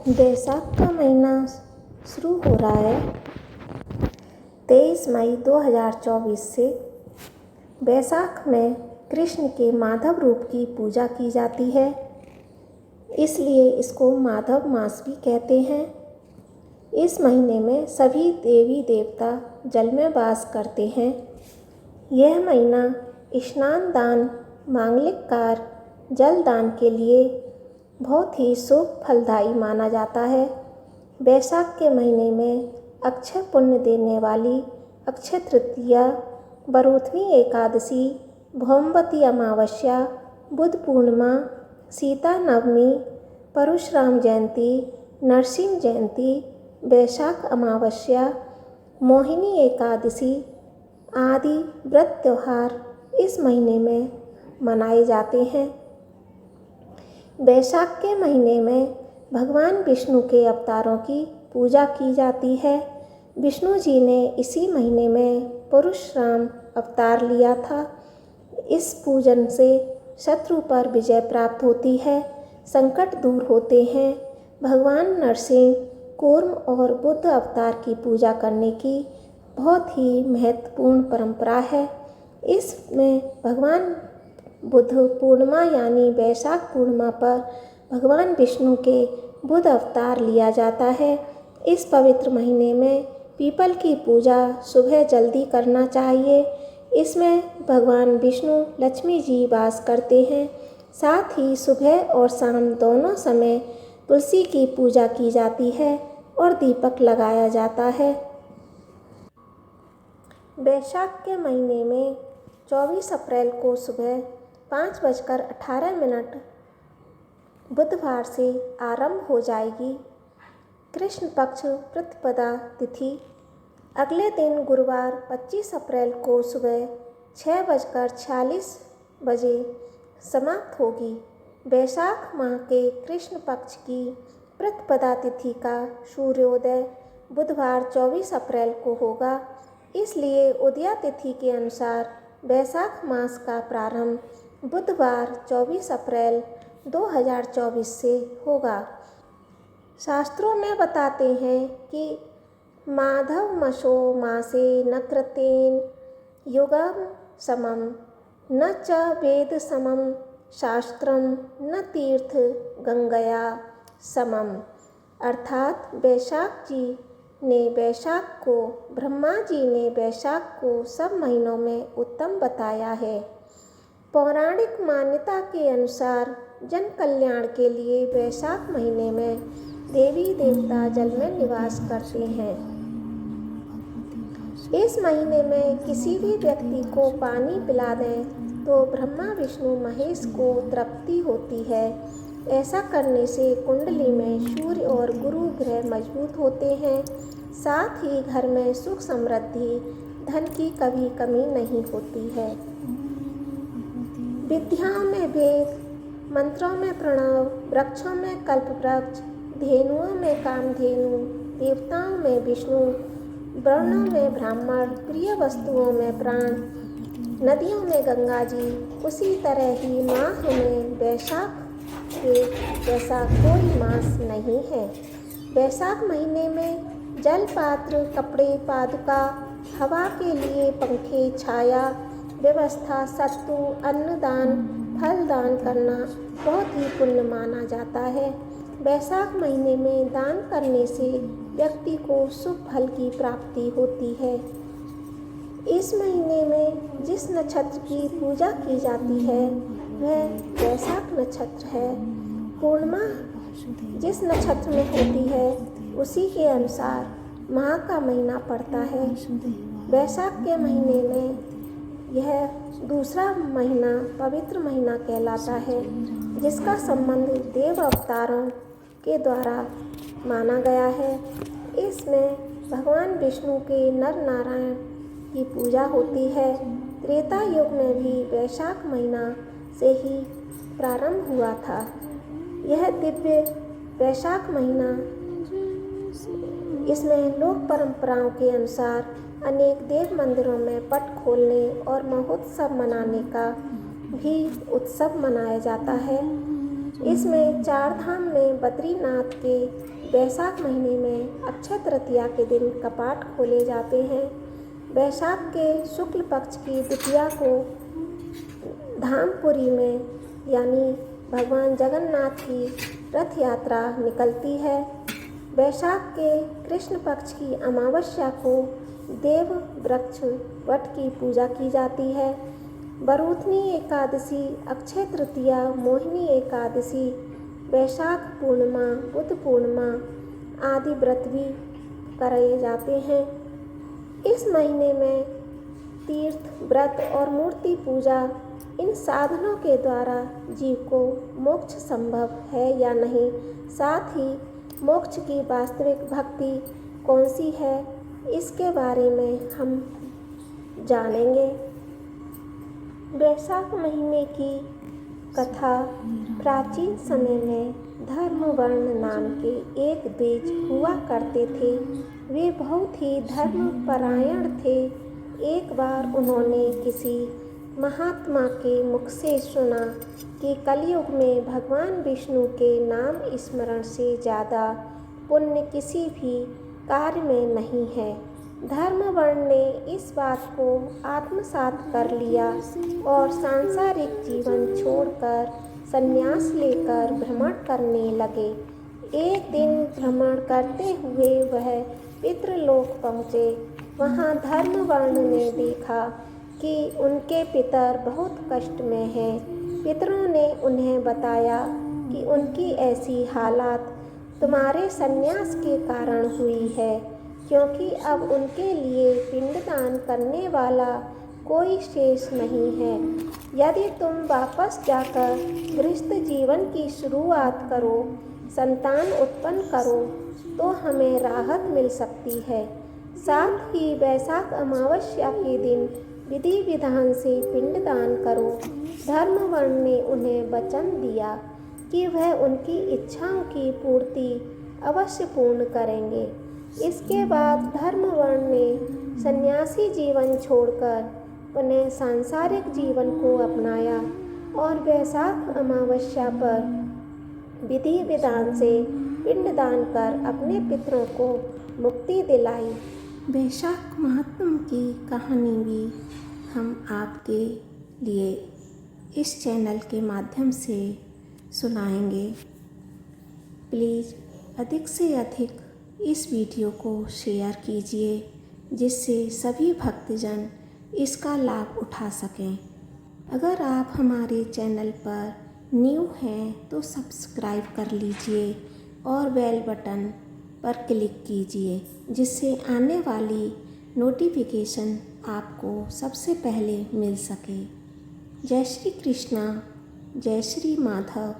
बैसाख का महीना शुरू हो रहा है 23 मई 2024 से। बैसाख में कृष्ण के माधव रूप की पूजा की जाती है, इसलिए इसको माधव मास भी कहते हैं। इस महीने में सभी देवी देवता जल में वास करते हैं। यह महीना स्नान दान, मांगलिक कार्य, जल दान के लिए बहुत ही शुभ फलदायी माना जाता है। बैसाख के महीने में अक्षय पुण्य देने वाली अक्षय तृतीया, बरूथनी एकादशी, भौमवती अमावस्या, बुद्ध पूर्णिमा, सीता नवमी, परशुराम जयंती, नरसिंह जयंती, बैसाख अमावस्या, मोहिनी एकादशी आदि व्रत त्यौहार इस महीने में मनाए जाते हैं। बैसाख के महीने में भगवान विष्णु के अवतारों की पूजा की जाती है। विष्णु जी ने इसी महीने में परशुराम अवतार लिया था। इस पूजन से शत्रु पर विजय प्राप्त होती है, संकट दूर होते हैं। भगवान नरसिंह, कूर्म और बुद्ध अवतार की पूजा करने की बहुत ही महत्वपूर्ण परंपरा है। इसमें भगवान बुद्ध पूर्णिमा यानी बैसाख पूर्णिमा पर भगवान विष्णु के बुद्ध अवतार लिया जाता है। इस पवित्र महीने में पीपल की पूजा सुबह जल्दी करना चाहिए। इसमें भगवान विष्णु लक्ष्मी जी वास करते हैं। साथ ही सुबह और शाम दोनों समय तुलसी की पूजा की जाती है और दीपक लगाया जाता है। बैसाख के महीने में 24 अप्रैल को सुबह 5:18 बुधवार से आरंभ हो जाएगी कृष्ण पक्ष प्रतिपदा तिथि। अगले दिन गुरुवार 25 अप्रैल को सुबह 6:46 समाप्त होगी। बैसाख माह के कृष्ण पक्ष की प्रतिपदा तिथि का सूर्योदय बुधवार 24 अप्रैल को होगा, इसलिए उदया तिथि के अनुसार बैसाख मास का प्रारंभ बुधवार 24 अप्रैल 2024 से होगा। शास्त्रों में बताते हैं कि माधव मसो मासे न कृतेन युगम समम न च वेद समम शास्त्रम न तीर्थ गंगया समम। अर्थात ब्रह्मा जी ने बैसाख को सब महीनों में उत्तम बताया है। पौराणिक मान्यता के अनुसार जन कल्याण के लिए बैसाख महीने में देवी देवता जल में निवास करते हैं। इस महीने में किसी भी व्यक्ति को पानी पिला दें तो ब्रह्मा विष्णु महेश को तृप्ति होती है। ऐसा करने से कुंडली में सूर्य और गुरु ग्रह मजबूत होते हैं। साथ ही घर में सुख समृद्धि, धन की कभी कमी नहीं होती है। विद्याओं में वेद, मंत्रों में प्रणव, वृक्षों में कल्पवृक्ष, धेनुओं में कामधेनु, देवताओं में विष्णु, वर्णों में ब्राह्मण, प्रिय वस्तुओं में प्राण, नदियों में गंगा जी, उसी तरह ही माह में बैसाख के जैसा कोई मास नहीं है। बैसाख महीने में जल पात्र, कपड़े, पादुका, हवा के लिए पंखे, छाया व्यवस्था, सत्तू, अन्नदान, फल दान करना बहुत ही पुण्य माना जाता है। बैसाख महीने में दान करने से व्यक्ति को शुभ फल की प्राप्ति होती है। इस महीने में जिस नक्षत्र की पूजा की जाती है वह बैसाख नक्षत्र है। पूर्णिमा जिस नक्षत्र में होती है उसी के अनुसार माह का महीना पड़ता है। बैसाख के महीने में यह दूसरा महीना पवित्र महीना कहलाता है, जिसका संबंध देव अवतारों के द्वारा माना गया है। इसमें भगवान विष्णु के नर नारायण की पूजा होती है। त्रेता युग में भी बैसाख महीना से ही प्रारंभ हुआ था। यह दिव्य बैसाख महीना, इसमें लोक परंपराओं के अनुसार अनेक देव मंदिरों में पट खोलने और महोत्सव मनाने का भी उत्सव मनाया जाता है। इसमें चार धाम में बद्रीनाथ के वैशाख महीने में अक्षय तृतीया के दिन कपाट खोले जाते हैं। वैशाख के शुक्ल पक्ष की द्वितीया को धामपुरी में यानी भगवान जगन्नाथ की रथ यात्रा निकलती है। वैशाख के कृष्ण पक्ष की अमावस्या को देव वृक्ष वट की पूजा की जाती है। बरूथनी एकादशी, अक्षय तृतीया, मोहिनी एकादशी, वैशाख पूर्णिमा, बुद्ध पूर्णिमा आदि व्रत भी कराए जाते हैं। इस महीने में तीर्थ, व्रत और मूर्ति पूजा इन साधनों के द्वारा जीव को मोक्ष संभव है या नहीं, साथ ही मोक्ष की वास्तविक भक्ति कौन सी है, इसके बारे में हम जानेंगे। वैशाख महीने की कथा प्राचीन समय में धर्मवर्ण नाम के एक द्विज हुआ करते थे। वे बहुत ही धर्मपरायण थे। एक बार उन्होंने किसी महात्मा के मुख से सुना कि कलयुग में भगवान विष्णु के नाम स्मरण से ज़्यादा पुण्य किसी भी कार्य में नहीं है। धर्मवर्ण ने इस बात को आत्मसात कर लिया और सांसारिक जीवन छोड़कर संन्यास लेकर भ्रमण करने लगे। एक दिन भ्रमण करते हुए वह पितृलोक पहुँचे। वहाँ धर्मवर्ण ने देखा कि उनके पितर बहुत कष्ट में हैं। पितरों ने उन्हें बताया कि उनकी ऐसी हालात तुम्हारे संन्यास के कारण हुई है, क्योंकि अब उनके लिए पिंडदान करने वाला कोई शेष नहीं है। यदि तुम वापस जाकर गृहस्थ जीवन की शुरुआत करो, संतान उत्पन्न करो, तो हमें राहत मिल सकती है। साथ ही वैशाख अमावस्या के दिन विधि विधान से पिंडदान करो। धर्मवर्ण ने उन्हें वचन दिया कि वह उनकी इच्छाओं की पूर्ति अवश्य पूर्ण करेंगे। इसके बाद धर्मवर्ण ने सन्यासी जीवन छोड़कर उन्हें सांसारिक जीवन को अपनाया और वैशाख अमावस्या पर विधि विधान से पिंडदान कर अपने पितरों को मुक्ति दिलाई। वैशाख महात्म की कहानी भी हम आपके लिए इस चैनल के माध्यम से सुनाएंगे। प्लीज़ अधिक से अधिक इस वीडियो को शेयर कीजिए, जिससे सभी भक्तजन इसका लाभ उठा सकें। अगर आप हमारे चैनल पर न्यू हैं तो सब्सक्राइब कर लीजिए और बेल बटन पर क्लिक कीजिए, जिससे आने वाली नोटिफिकेशन आपको सबसे पहले मिल सके। जय श्री कृष्णा, जय श्री माधव।